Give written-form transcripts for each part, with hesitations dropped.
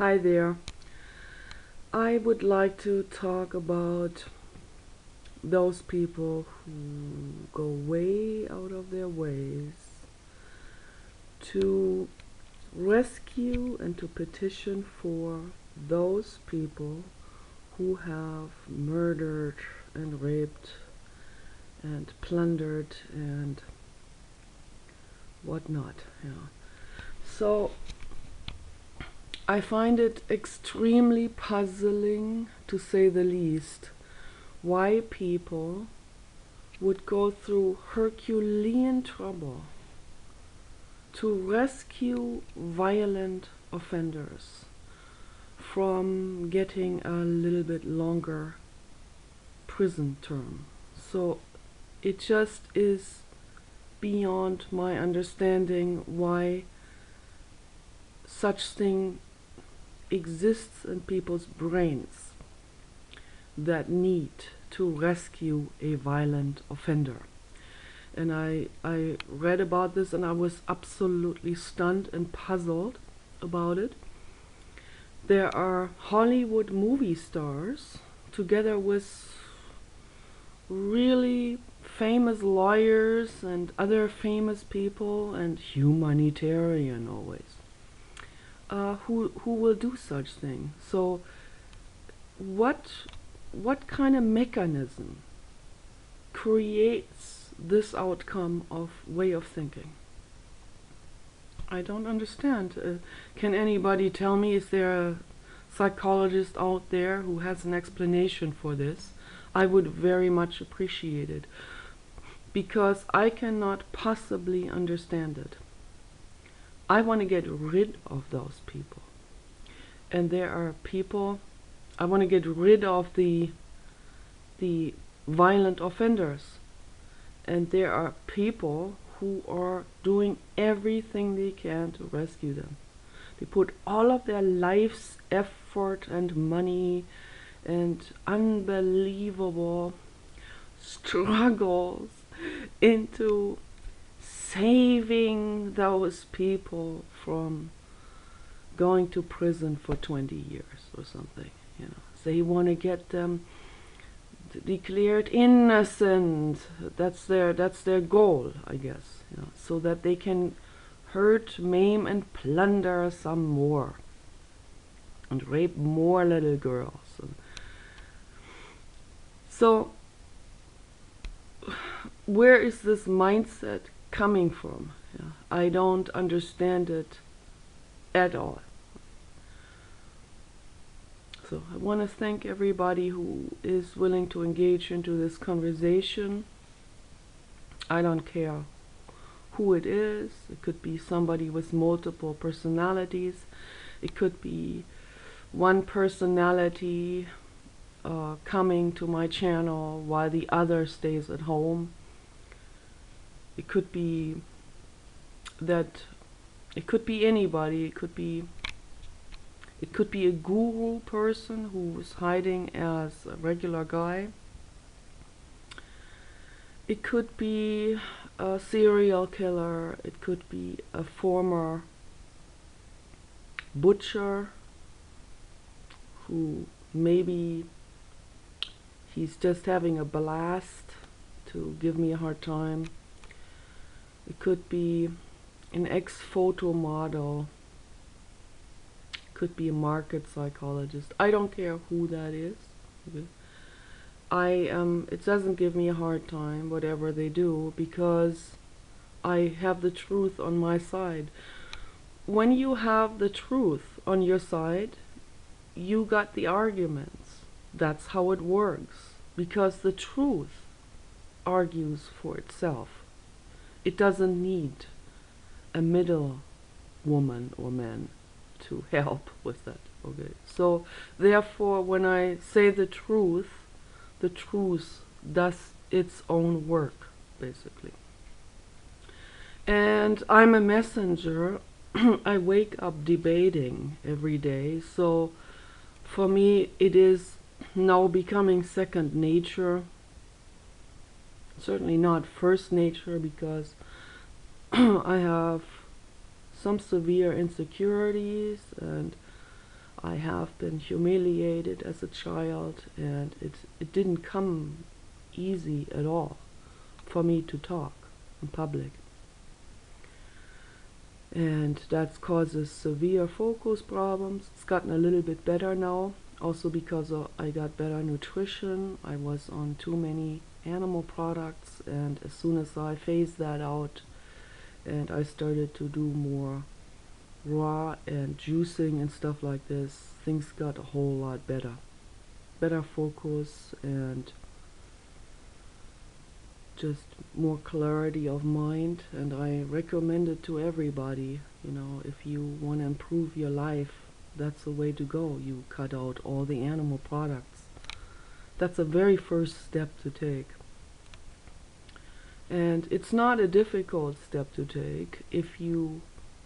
Hi there. I would like to talk about those people who go way out of their ways to rescue and to petition for those people who have murdered and raped and plundered and whatnot. Yeah. So I find it extremely puzzling, to say the least, why people would go through Herculean trouble to rescue violent offenders from getting a little bit longer prison term. So it just is beyond my understanding why such thing exists in people's brains that need to rescue a violent offender. And I read about this and I was absolutely stunned and puzzled about it. There are Hollywood movie stars together with really famous lawyers and other famous people and humanitarian always who will do such thing. So what kind of mechanism creates this outcome of way of thinking? I don't understand. Can anybody tell me, is there a psychologist out there who has an explanation for this? I would very much appreciate it, because I cannot possibly understand it. I want to get rid of those people. And there are people, I want to get rid of the violent offenders. And there are people who are doing everything they can to rescue them. They put all of their life's effort and money and unbelievable struggles into saving those people from going to prison for 20 years or something. They want to get them declared innocent. That's their goal, I guess. So that they can hurt, maim, and plunder some more, and rape more little girls. So, where is this mindset coming from? I don't understand it at all. So I want to thank everybody who is willing to engage into this conversation. I don't care who it is. It could be somebody with multiple personalities. It could be one personality coming to my channel while the other stays at home. It could be anybody. It could be a guru person who's hiding as a regular guy. It could be a serial killer. It could be a former butcher who maybe he's just having a blast to give me a hard time. It could be an ex-photo model. Could be a market psychologist. I don't care who that is. Okay? It doesn't give me a hard time, whatever they do, because I have the truth on my side. When you have the truth on your side, you got the arguments. That's how it works, because the truth argues for itself. It doesn't need a middle woman or man to help with that. Okay, so therefore when I say the truth does its own work, basically. And I'm a messenger. I wake up debating every day, so for me it is now becoming second nature. Certainly not first nature, because I have some severe insecurities, and I have been humiliated as a child, and it didn't come easy at all for me to talk in public. And that causes severe focus problems. It's gotten a little bit better now, also because I got better nutrition. I was on too many animal products, and as soon as I phased that out and I started to do more raw and juicing and stuff like this, things got a whole lot better. Better focus and just more clarity of mind, and I recommend it to everybody. If you want to improve your life, that's the way to go. You cut out all the animal products. That's the very first step to take. And it's not a difficult step to take if you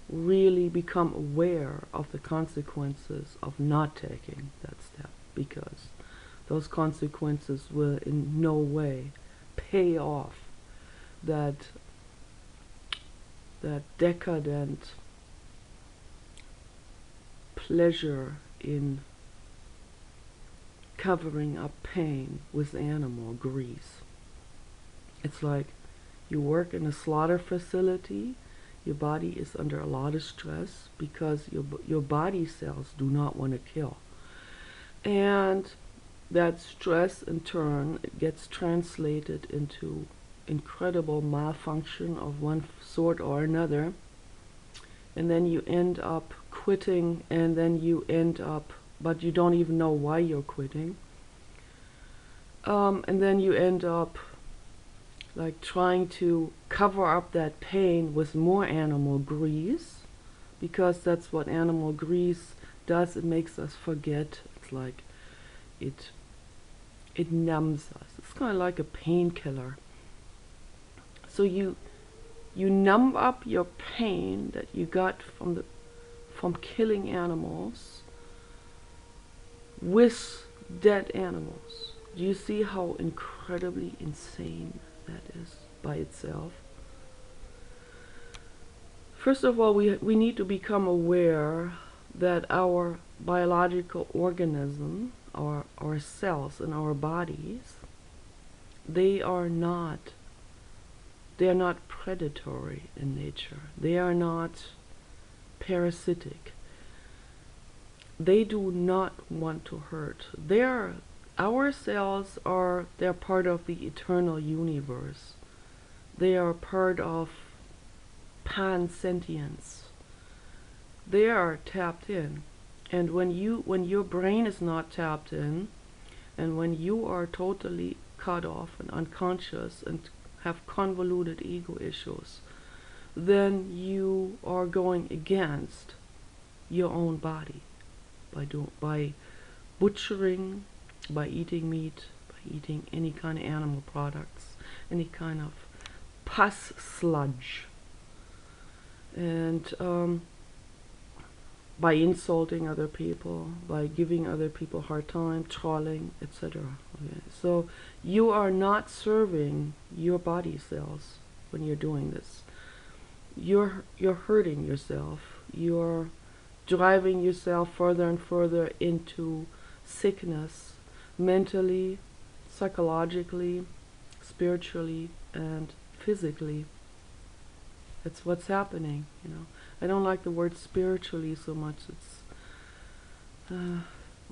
really become aware of the consequences of not taking that step, because those consequences will in no way pay off that decadent pleasure in covering up pain with animal grease. It's like you work in a slaughter facility, your body is under a lot of stress because your body cells do not want to kill. And that stress in turn gets translated into incredible malfunction of one sort or another, and then you end up quitting, and then you end up, but you don't even know why you're quitting, and then you end up like trying to cover up that pain with more animal grease, because that's what animal grease does. It makes us forget. It's like it numbs us. It's kind of like a painkiller. So you numb up your pain that you got from killing animals with dead animals. Do you see how incredibly insane that is by itself? First of all, we need to become aware that our biological organism, our cells in our bodies, they are not predatory in nature. They are not parasitic. They do not want to hurt. Our cells they're part of the eternal universe. They are part of pansentience. They are tapped in. And when your brain is not tapped in, and when you are totally cut off and unconscious and have convoluted ego issues, then you are going against your own body by butchering, by eating meat, by eating any kind of animal products, any kind of pus sludge, and by insulting other people, by giving other people a hard time, trolling, etc. Okay. So you are not serving your body cells when you're doing this. You're hurting yourself. You're driving yourself further and further into sickness, mentally, psychologically, spiritually, and physically. That's what's happening, I don't like the word spiritually so much. It's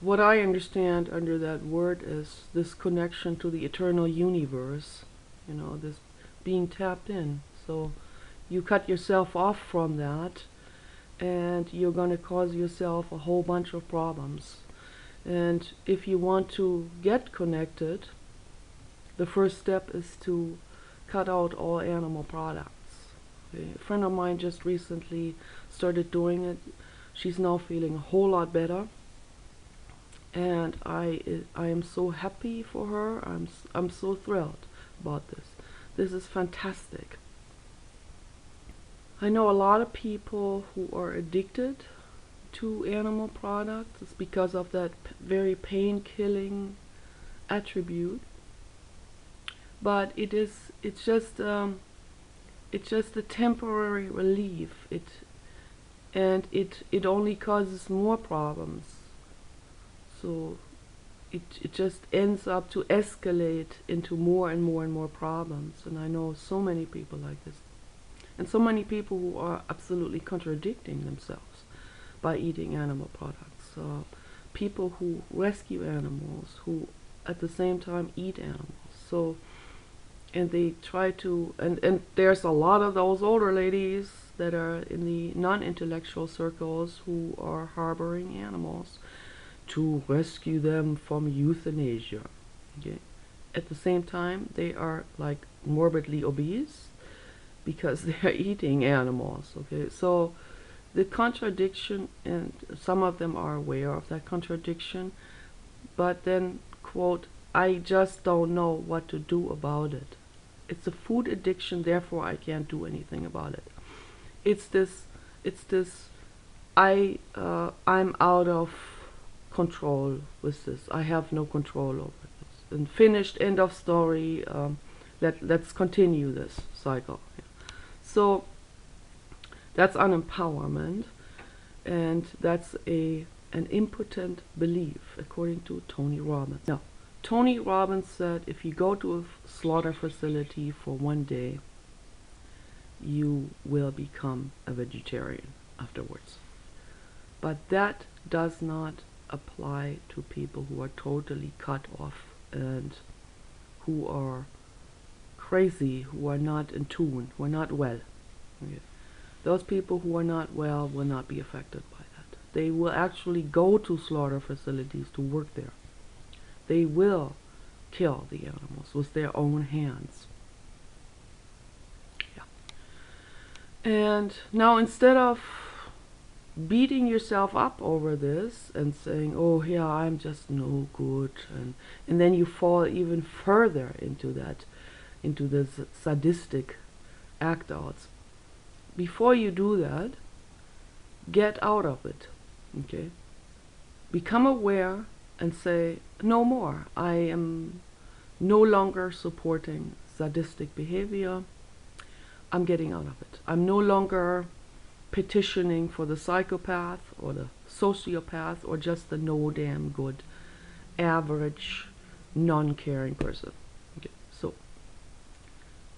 what I understand under that word is this connection to the eternal universe, this being tapped in. So you cut yourself off from that, and you're going to cause yourself a whole bunch of problems. And if you want to get connected, the first step is to cut out all animal products. A friend of mine just recently started doing it. She's now feeling a whole lot better, and I am so happy for her. I'm so thrilled about this. This is fantastic. I know a lot of people who are addicted to animal products. It's because of that very pain-killing attribute. But it's just a temporary relief. It only causes more problems So it just ends up to escalate into more and more and more problems. And I know so many people like this, and so many people who are absolutely contradicting themselves by eating animal products. People who rescue animals, who at the same time eat animals. So, and they try to, and there's a lot of those older ladies that are in the non-intellectual circles who are harboring animals to rescue them from euthanasia. Okay. At the same time, they are like morbidly obese because they are eating animals. Okay, so the contradiction, and some of them are aware of that contradiction, but then quote, I just don't know what to do about it. It's a food addiction, therefore I can't do anything about it. It's this I'm out of control with this. I have no control over this. And finished, end of story. Let's continue this cycle. So that's unempowerment, and that's an impotent belief, according to Tony Robbins. Now, Tony Robbins said if you go to a slaughter facility for one day, you will become a vegetarian afterwards. But that does not apply to people who are totally cut off and who are crazy, who are not in tune, who are not well. Okay. Those people who are not well will not be affected by that. They will actually go to slaughter facilities to work there. They will kill the animals with their own hands. Yeah. And now, instead of beating yourself up over this and saying, oh yeah, I'm just no good, and then you fall even further into this sadistic act outs. Before you do that, get out of it. Okay? Become aware and say, no more. I am no longer supporting sadistic behavior. I'm getting out of it. I'm no longer petitioning for the psychopath or the sociopath or just the no damn good average non-caring person. Okay, so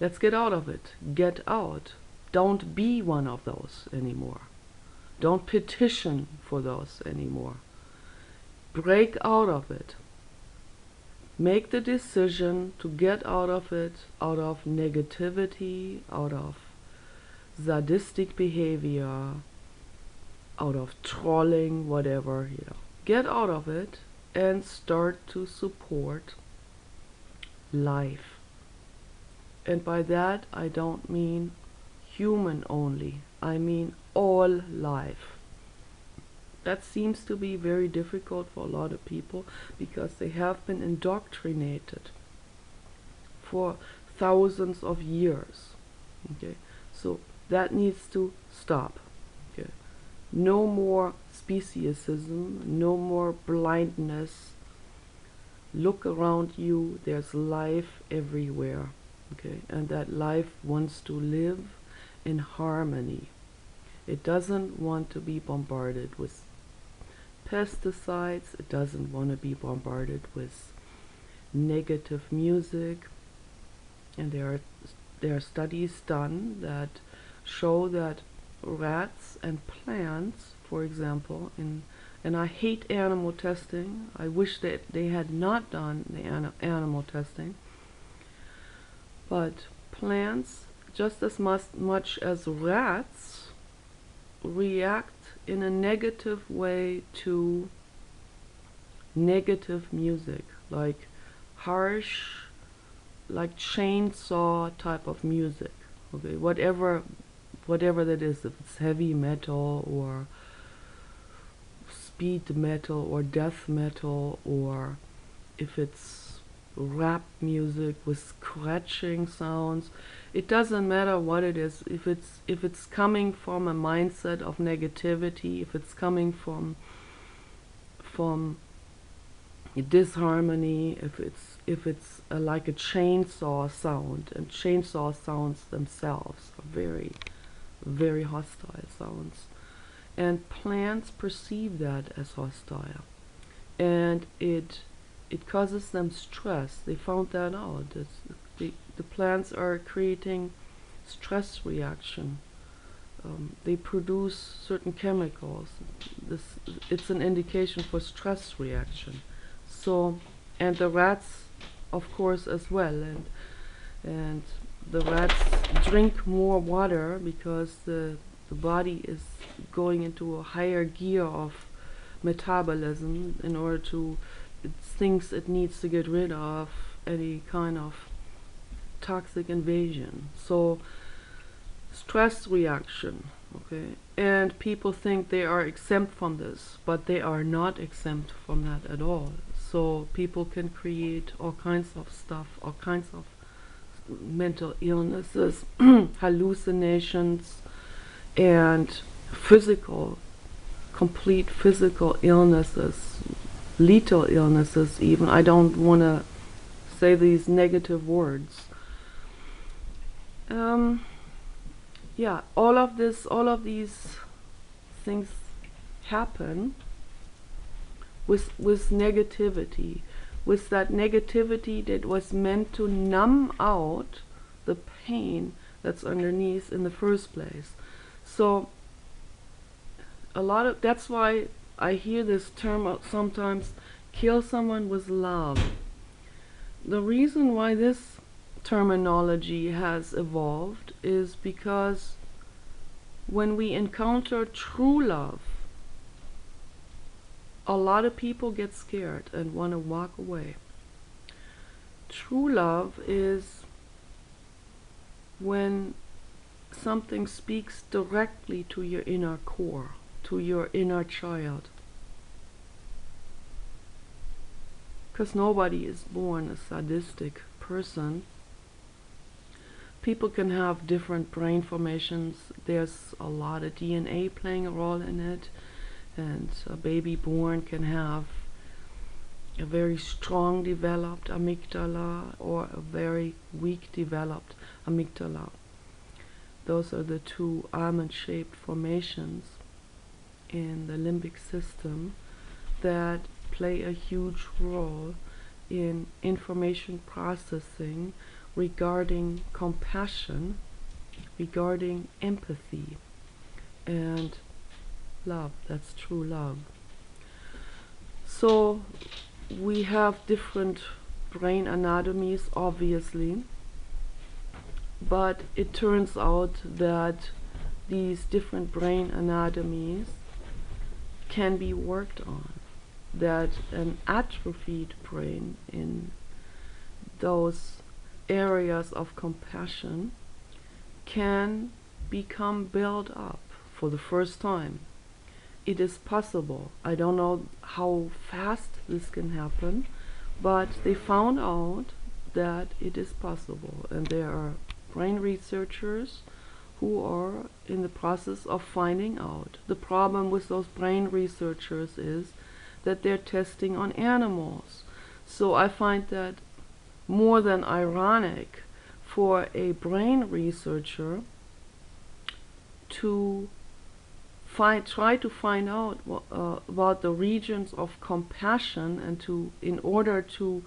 let's get out of it. Get out. Don't be one of those anymore. Don't petition for those anymore. Break out of it. Make the decision to get out of it, out of negativity, out of sadistic behavior, out of trolling, whatever, Get out of it and start to support life. And by that I don't mean human only. I mean all life. That seems to be very difficult for a lot of people because they have been indoctrinated for thousands of years. Okay, so that needs to stop. Okay, no more speciesism, no more blindness. Look around you. There's life everywhere. Okay, and that life wants to live in harmony. It doesn't want to be bombarded with pesticides. It doesn't want to be bombarded with negative music. And there are studies done that show that rats and plants, for example, and I hate animal testing. I wish that they had not done the animal testing. But plants, just as much as rats, react in a negative way to negative music, like harsh, like chainsaw type of music. Okay, whatever that is, if it's heavy metal or speed metal or death metal, or if it's rap music with scratching sounds, it doesn't matter what it is. If it's coming from a mindset of negativity, if it's coming from disharmony, if it's like a chainsaw sound, and chainsaw sounds themselves are very, very hostile sounds, and plants perceive that as hostile. and it causes them stress. They found that out. The plants are creating stress reaction. They produce certain chemicals. This It's an indication for stress reaction. So, and the rats, of course, as well, and the rats drink more water because the body is going into a higher gear of metabolism in order to, it thinks it needs to get rid of any kind of toxic invasion. So stress reaction, okay, and people think they are exempt from this, but they are not exempt from that at all. So people can create all kinds of stuff, all kinds of mental illnesses, hallucinations, and physical, complete physical illnesses, lethal illnesses even. I don't want to say these negative words. Yeah, all of these things happen with negativity, with that negativity that was meant to numb out the pain that's underneath in the first place. So that's why I hear this term sometimes, kill someone with love. The reason why this terminology has evolved is because when we encounter true love, a lot of people get scared and want to walk away. True love is when something speaks directly to your inner core, to your inner child. Because nobody is born a sadistic person. People can have different brain formations. There's a lot of DNA playing a role in it, and a baby born can have a very strong developed amygdala or a very weak developed amygdala. Those are the two almond-shaped formations in the limbic system that play a huge role in information processing regarding compassion, regarding empathy, and love. That's true love. So we have different brain anatomies, obviously, but it turns out that these different brain anatomies can be worked on, that an atrophied brain in those areas of compassion can become built up for the first time. It is possible. I don't know how fast this can happen, but they found out that it is possible, and there are brain researchers who are in the process of finding out. The problem with those brain researchers is that they're testing on animals. So I find that more than ironic for a brain researcher to try to find out about the regions of compassion, and in order to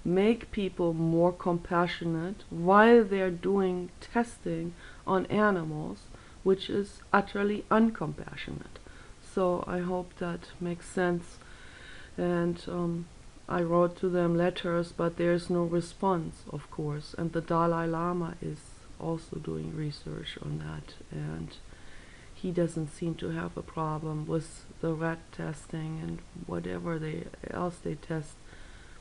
make people more compassionate while they're doing testing on animals, which is utterly uncompassionate. So I hope that makes sense. And I wrote to them letters, but there's no response, of course. And the Dalai Lama is also doing research on that, and he doesn't seem to have a problem with the rat testing and whatever else they test.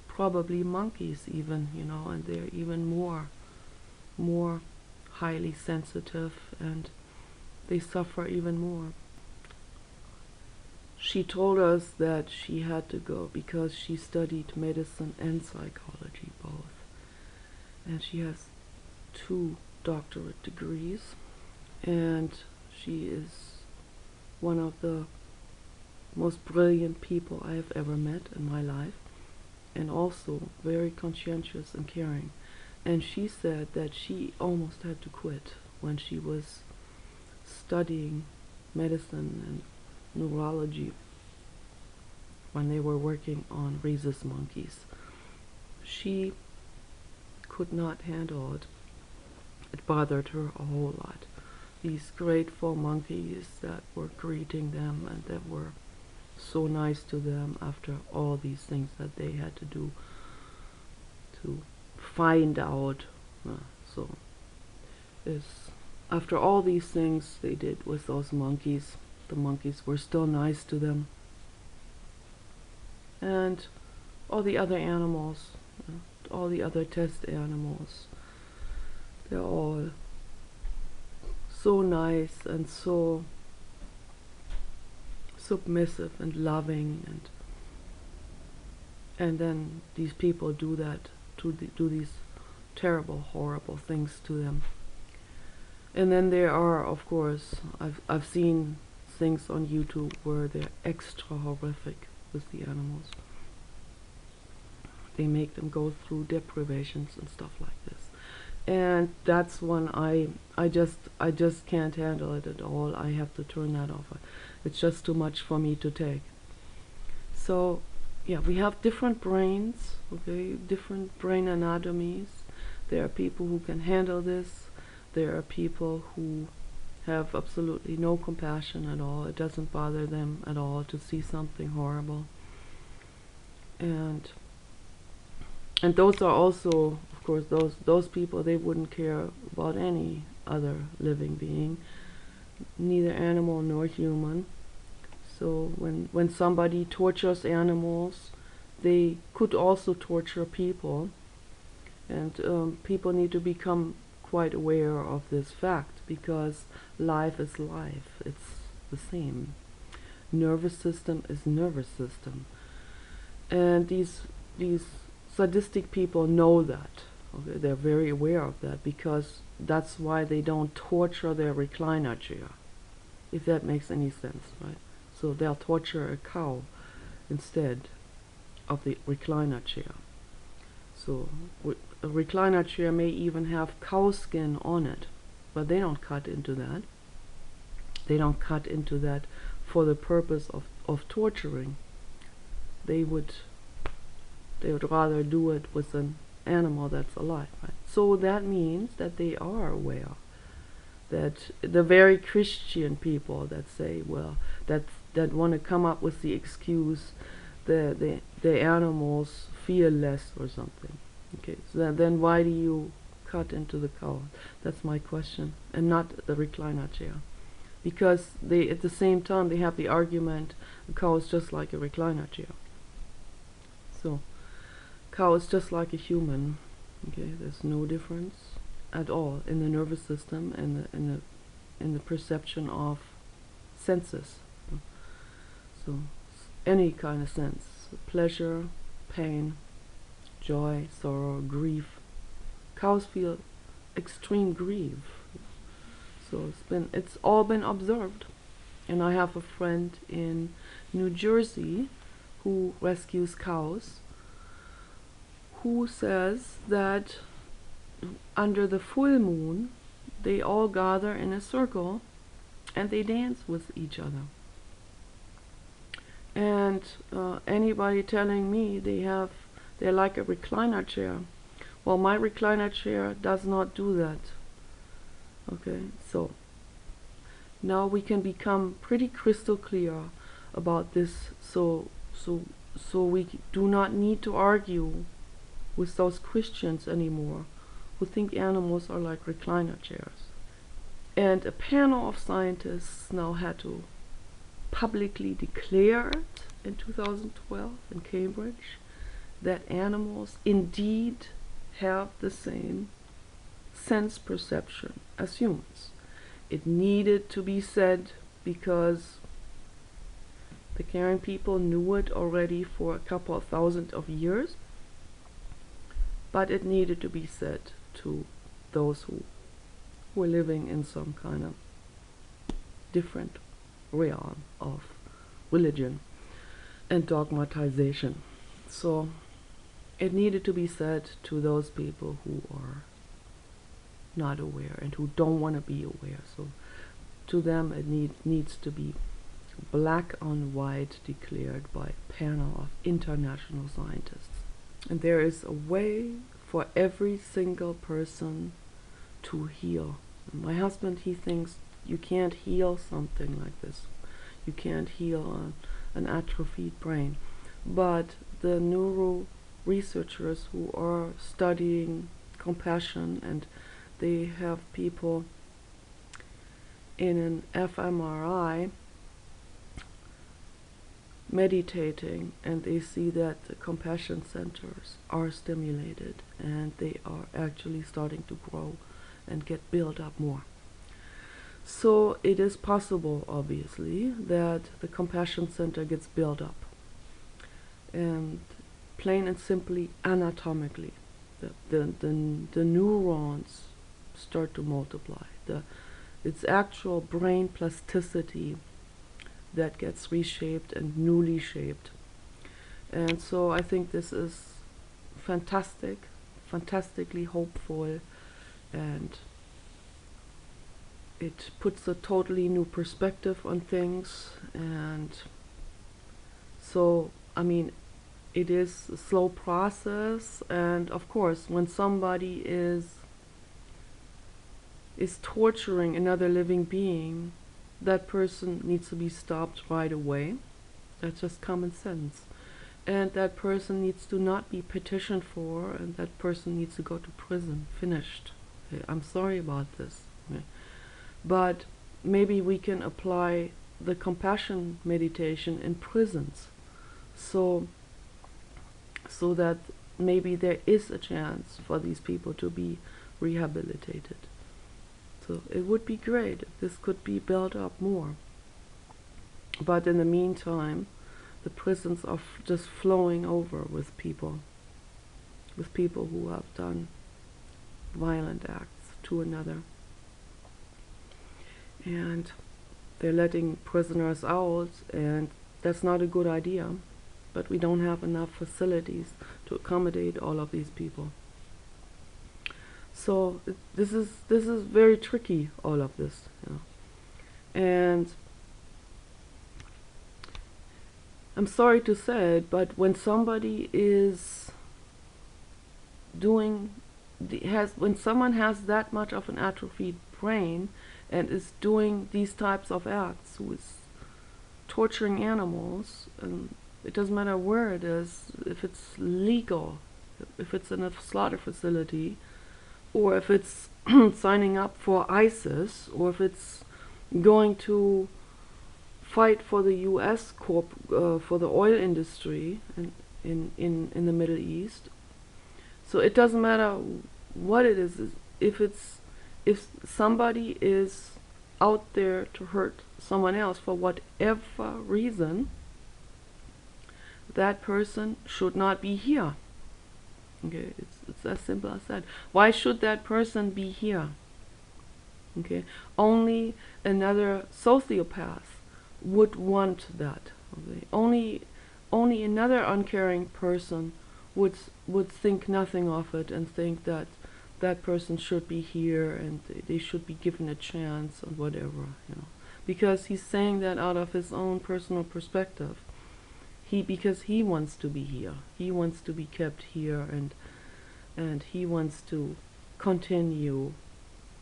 Probably monkeys even, and they're even more highly sensitive, and they suffer even more. She told us that she had to go because she studied medicine and psychology both, and she has 2 doctorate degrees, and she is one of the most brilliant people I have ever met in my life, and also very conscientious and caring. And she said that she almost had to quit when she was studying medicine and neurology when they were working on rhesus monkeys. She could not handle it. It bothered her a whole lot. These grateful monkeys that were greeting them and that were so nice to them after all these things that they had to do to find out. So is after all these things they did with those monkeys, the monkeys were still nice to them. And all the other animals, all the other test animals, they're all so nice and so submissive and loving, and then these people do that, do these terrible, horrible things to them. And then there are, of course, I've seen things on YouTube where they're extra horrific with the animals. They make them go through deprivations and stuff like this. And that's when I just can't handle it at all. I have to turn that off. It's just too much for me to take. So yeah, we have different brains, okay, different brain anatomies. There are people who can handle this. There are people who have absolutely no compassion at all. It doesn't bother them at all to see something horrible. And those are also, of course, those people, they wouldn't care about any other living being, neither animal nor human. So when somebody tortures animals, they could also torture people. And people need to become quite aware of this fact, because life is life. It's the same. Nervous system is nervous system. And these sadistic people know that. Okay? They're very aware of that, because that's why they don't torture their recliner chair, if that makes any sense, right? So they'll torture a cow instead of the recliner chair. So a recliner chair may even have cow skin on it, but they don't cut into that. They don't cut into that for the purpose of torturing. They would rather do it with an animal that's alive, right? So that means that they are aware that the very Christian people that say, well, that want to come up with the excuse the animals feel less or something. Okay, so then why do you cut into the cow? That's my question, and not the recliner chair. Because they, at the same time, they have the argument, a cow is just like a recliner chair. So cow is just like a human. Okay, there's no difference at all in the nervous system and in the perception of senses. So any kind of sense, pleasure, pain, joy, sorrow, grief. Cows feel extreme grief. So it's all been observed. And I have a friend in New Jersey who rescues cows, who says that under the full moon they all gather in a circle and they dance with each other. And anybody telling me they're like a recliner chair, well, my recliner chair does not do that. Okay, so now we can become pretty crystal clear about this, so we do not need to argue with those Christians anymore who think animals are like recliner chairs. And a panel of scientists now had to publicly declare it in 2012 in Cambridge that animals indeed have the same sense perception as humans. It needed to be said because the caring people knew it already for a couple of thousand of years, but it needed to be said to those who were living in some kind of different realm of religion and dogmatization. So it needed to be said to those people who are not aware and who don't want to be aware. So to them it needs to be black on white declared by a panel of international scientists. And there is a way for every single person to heal. My husband, he thinks you can't heal something like this. You can't heal an atrophied brain. But the neuro researchers who are studying compassion, and they have people in an fMRI meditating, and they see that the compassion centers are stimulated and they are actually starting to grow and get built up more. So it is possible, obviously, that the compassion center gets built up, and plain and simply anatomically the neurons start to multiply. It's actual brain plasticity that gets reshaped and newly shaped. And so I think this is fantastic, fantastically hopeful, and it puts a totally new perspective on things. And so, I mean, it is a slow process, and of course, when somebody is torturing another living being, that person needs to be stopped right away. That's just common sense. And that person needs to not be petitioned for, and that person needs to go to prison. Finished. Okay, I'm sorry about this. Okay. But maybe we can apply the compassion meditation in prisons, so that maybe there is a chance for these people to be rehabilitated. So it would be great if this could be built up more. But in the meantime, the prisons are just flowing over with people who have done violent acts to another. And they're letting prisoners out, and that's not a good idea. But we don't have enough facilities to accommodate all of these people. So this is very tricky, all of this, you know. And I'm sorry to say it, but when somebody is when someone has that much of an atrophied brain and is doing these types of acts, who is torturing animals, and it doesn't matter where it is, if it's legal, if it's in a slaughter facility, or if it's signing up for ISIS, or if it's going to fight for the U.S. for the oil industry in the Middle East. So it doesn't matter what it is. If somebody is out there to hurt someone else for whatever reason, that person should not be here. Okay, it's as simple as that. Why should that person be here? Okay, only another sociopath would want that. Okay, only another uncaring person would think nothing of it and think that that person should be here and they should be given a chance and whatever, you know, because he's saying that out of his own personal perspective. Because he wants to be here. He wants to be kept here, and he wants to continue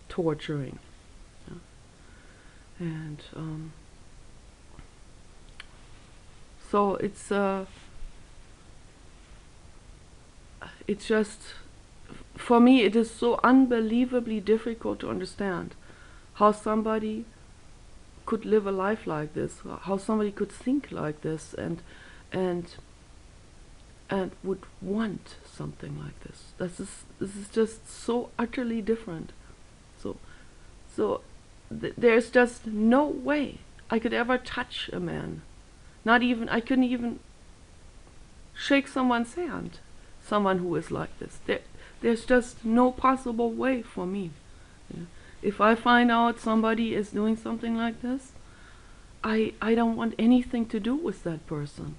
torturing. Yeah. And so it's just, for me, it is so unbelievably difficult to understand how somebody could live a life like this, how somebody could think like this, and would want something like this. This is just so utterly different. So there's just no way I could ever touch a man. I couldn't even shake someone's hand. Someone who is like this. There's just no possible way for me. Yeah. If I find out somebody is doing something like this, I don't want anything to do with that person.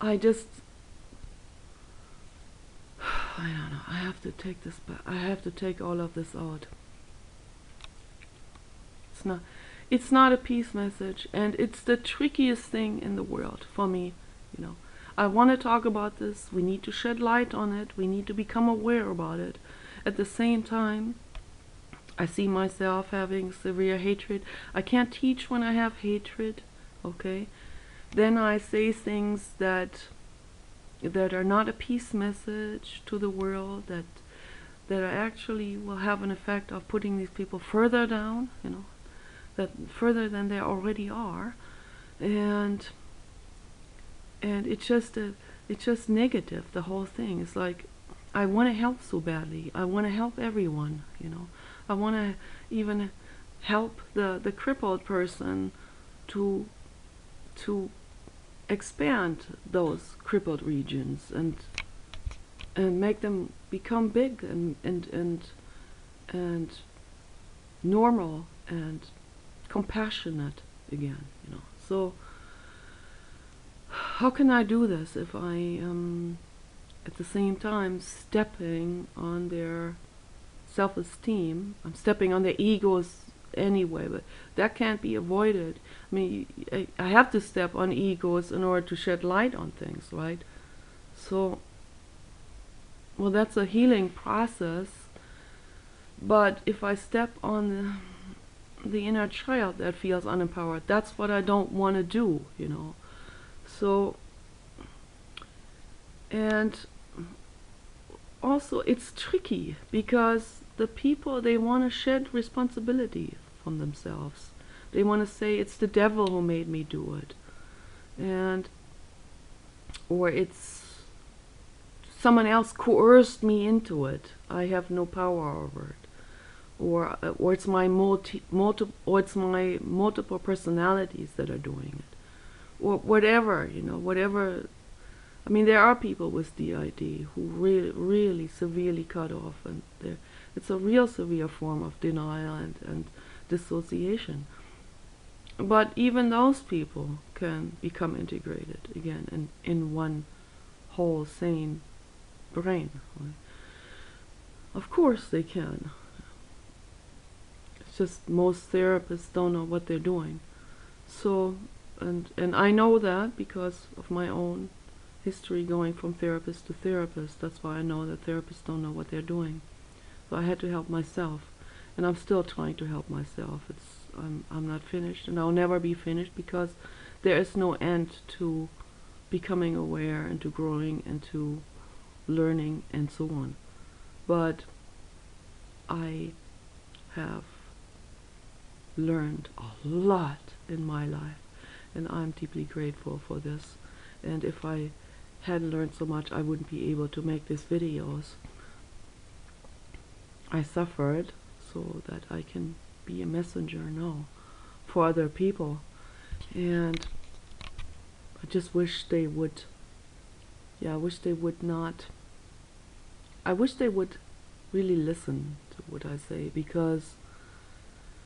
I don't know. I have to take this back. I have to take all of this out. it's not a peace message, and it's the trickiest thing in the world for me, you know. I want to talk about this. We need to shed light on it. We need to become aware about it. At the same time, I see myself having severe hatred. I can't teach when I have hatred, okay? Then I say things that are not a peace message to the world, that actually will have an effect of putting these people further down, you know, that further than they already are, and it's just negative. The whole thing is like, I want to help so badly. I want to help everyone, you know. I want to even help the crippled person to expand those crippled regions and make them become big and normal and compassionate again, you know. So how can I do this if I am at the same time stepping on their self-esteem? I'm stepping on their egos anyway, but that can't be avoided. I mean, I have to step on egos in order to shed light on things, right? So, well, that's a healing process. But if I step on the inner child that feels unempowered, that's what I don't want to do, you know. So, and also it's tricky because the people, they want to shed responsibility from themselves. They want to say it's the devil who made me do it, or it's someone else coerced me into it. I have no power over it, or it's my multiple personalities that are doing it, or whatever, you know, whatever. I mean, there are people with DID who really severely cut off, and it's a real severe form of denial and dissociation. But even those people can become integrated again in one whole sane brain. Right? Of course they can. It's just most therapists don't know what they're doing. So, and I know that because of my own history going from therapist to therapist. That's why I know that therapists don't know what they're doing. So I had to help myself, and I'm still trying to help myself. I'm not finished, and I'll never be finished, because there is no end to becoming aware and to growing and to learning and so on. But I have learned a lot in my life, and I'm deeply grateful for this. And if I hadn't learned so much, I wouldn't be able to make these videos. I suffered so that I can be a messenger now for other people, and I just wish they would, I wish they would really listen to what I say, because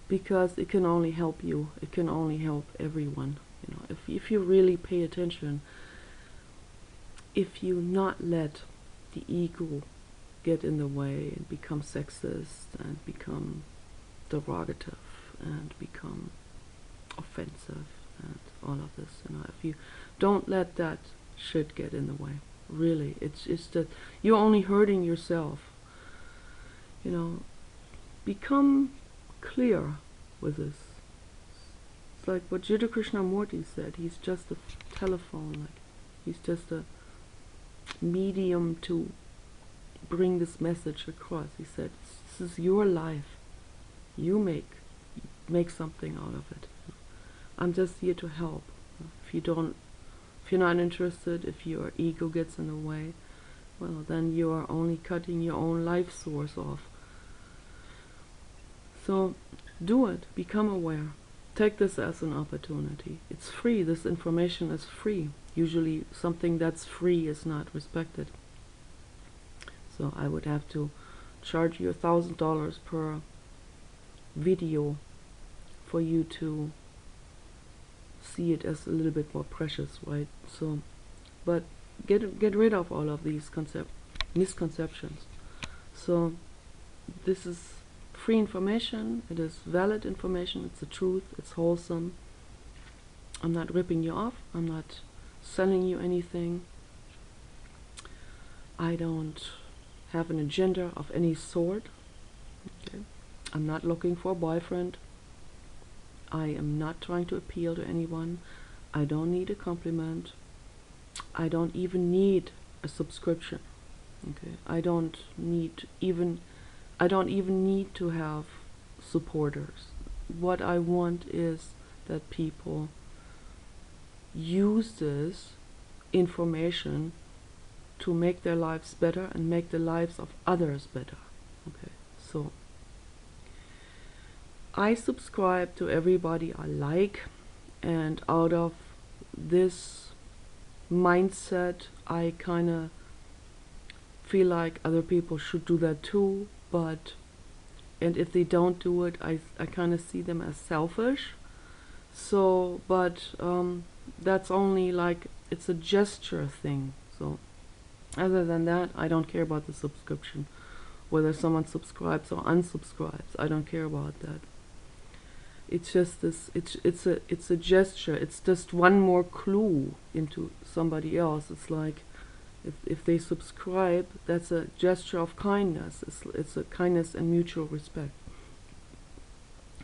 it can only help you. It can only help everyone, you know, if you really pay attention. If you not let the ego get in the way and become sexist and become derogative and become offensive and all of this, you know, if you don't let that shit get in the way, really, it's that you're only hurting yourself. You know, become clear with this. It's like what Jiddu Krishnamurti said. He's just a telephone, like he's just a medium to bring this message across. He said, this is your life. You make something out of it. I'm just here to help. If you're not interested, if your ego gets in the way, well, then you are only cutting your own life source off. So do it. Become aware. Take this as an opportunity. It's free. This information is free. Usually something that's free is not respected. So I would have to charge you $1,000 per video for you to see it as a little bit more precious, right? So, but get rid of all of these misconceptions. So this is free. free information, it is valid information, it's the truth, it's wholesome. I'm not ripping you off, I'm not selling you anything. I don't have an agenda of any sort. Okay. I'm not looking for a boyfriend. I am not trying to appeal to anyone. I don't need a compliment. I don't even need a subscription. Okay. I don't even need to have supporters. What I want is that people use this information to make their lives better and make the lives of others better. Okay, so I subscribe to everybody I like, and out of this mindset I kinda feel like other people should do that too, and if they don't do it, I kinda see them as selfish. So, but that's only like, it's a gesture thing. So other than that, I don't care about the subscription. Whether someone subscribes or unsubscribes, I don't care about that. It's just this, it's a gesture. It's just one more clue into somebody else. It's like, if they subscribe, that's a gesture of kindness. It's a kindness and mutual respect.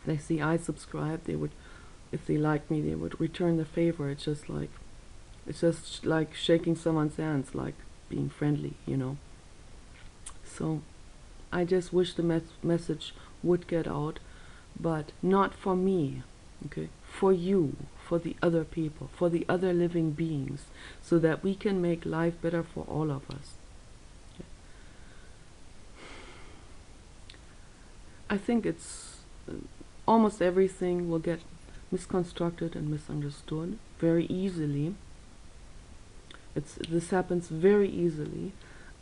They see I subscribe, they would, if they like me, they would return the favor. It's just like shaking someone's hands, like being friendly, you know. So I just wish the message would get out, but not for me, okay, for you, for the other people, for the other living beings, so that we can make life better for all of us. Okay. I think it's almost everything will get misconstructed and misunderstood very easily. This happens very easily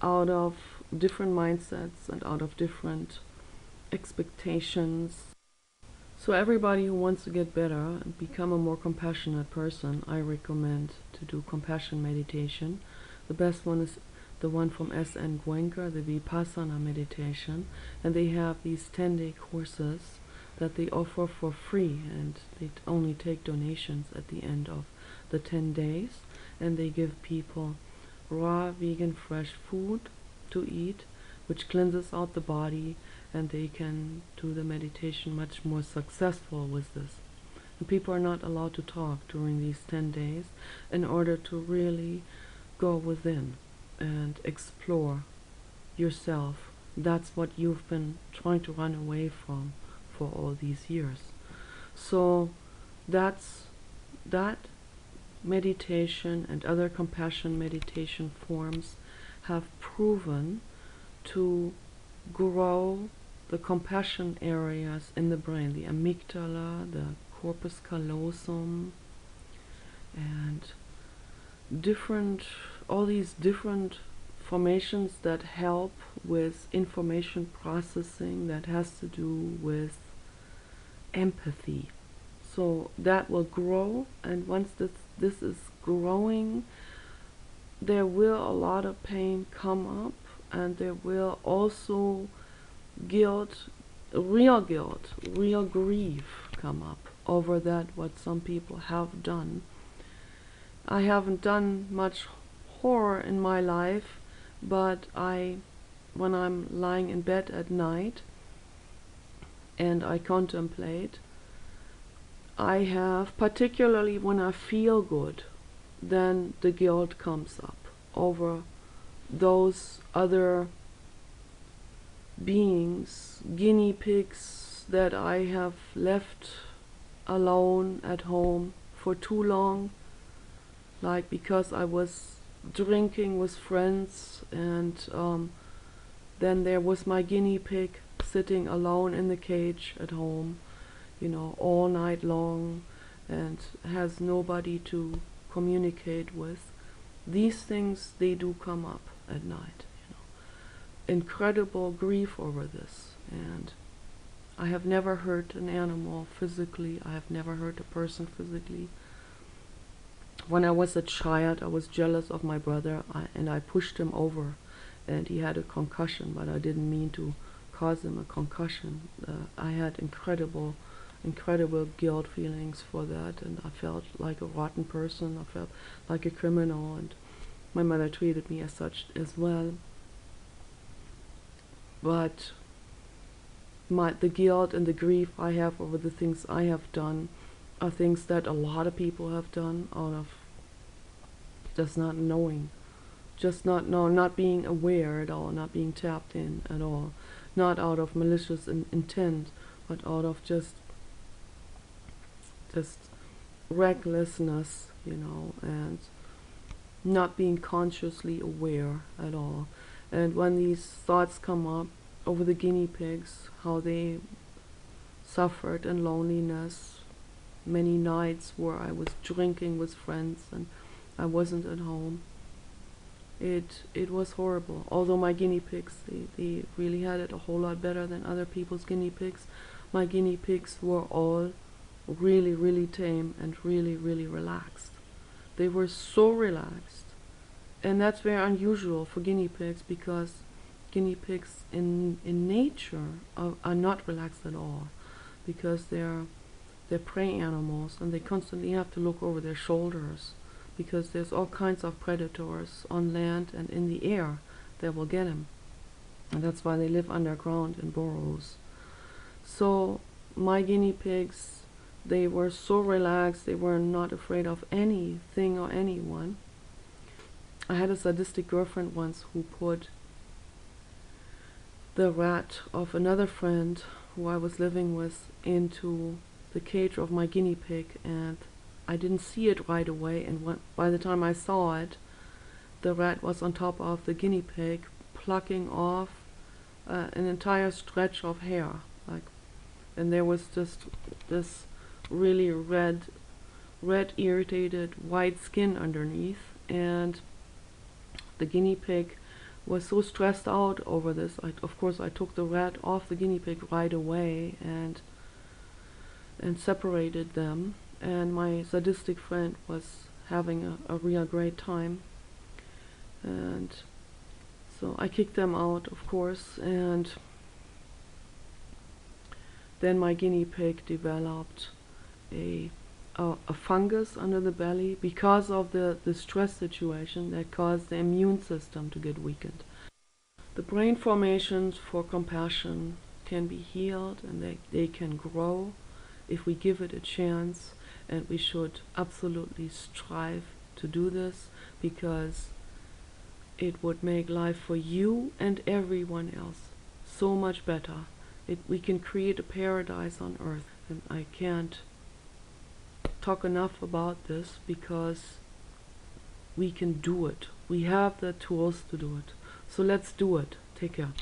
out of different mindsets and out of different expectations. So everybody who wants to get better and become a more compassionate person, I recommend to do compassion meditation. The best one is the one from S.N. Goenka, the Vipassana meditation, and they have these 10-day courses that they offer for free, and they only take donations at the end of the 10 days, and they give people raw, vegan, fresh food to eat, which cleanses out the body, and they can do the meditation much more successful with this. And people are not allowed to talk during these 10 days in order to really go within and explore yourself. That's what you've been trying to run away from for all these years. So that meditation and other compassion meditation forms have proven to grow the compassion areas in the brain, the amygdala, the corpus callosum, and all these different formations that help with information processing that has to do with empathy. So that will grow, and once this is growing, there will a lot of pain come up, and there will also real guilt, real grief come up over that, what some people have done. I haven't done much horror in my life, but when I'm lying in bed at night and I contemplate, I have, particularly when I feel good, then the guilt comes up over those other beings, guinea pigs that I have left alone at home for too long, like because I was drinking with friends, and then there was my guinea pig sitting alone in the cage at home, you know, all night long, and has nobody to communicate with. These things, they do come up at night, you know. Incredible grief over this, and I have never hurt an animal physically. I have never hurt a person physically. When I was a child, I was jealous of my brother, and I pushed him over, and he had a concussion, but I didn't mean to caused him a concussion. I had incredible guilt feelings for that, and I felt like a rotten person. I felt like a criminal, and my mother treated me as such as well. But the guilt and the grief I have over the things I have done are things that a lot of people have done out of just not knowing, not being aware at all, not being tapped in at all, not out of malicious intent, but out of just recklessness, and not being consciously aware at all. And when these thoughts come up over the guinea pigs, how they suffered in loneliness, many nights where I was drinking with friends and I wasn't at home. It was horrible. Although my guinea pigs, they really had it a whole lot better than other people's guinea pigs. My guinea pigs were all really tame and really relaxed. They were so relaxed. And that's very unusual for guinea pigs, because guinea pigs in nature are not relaxed at all, because they're prey animals and they constantly have to look over their shoulders, because there's all kinds of predators on land and in the air that will get them. And that's why they live underground in burrows. So my guinea pigs, they were so relaxed, they were not afraid of anything or anyone. I had a sadistic girlfriend once who put the rat of another friend who I was living with into the cage of my guinea pig, and I didn't see it right away, and by the time I saw it, the rat was on top of the guinea pig, plucking off an entire stretch of hair, and there was just this really red irritated white skin underneath, and the guinea pig was so stressed out over this. Of course I took the rat off the guinea pig right away and separated them, and my sadistic friend was having a real great time, and so I kicked them out, of course, and then my guinea pig developed a fungus under the belly because of the stress situation that caused the immune system to get weakened. The brain formations for compassion can be healed, and they can grow if we give it a chance, and we should absolutely strive to do this, because it would make life for you and everyone else so much better. We can create a paradise on earth, and I can't talk enough about this, because we can do it. We have the tools to do it. So let's do it. Take care.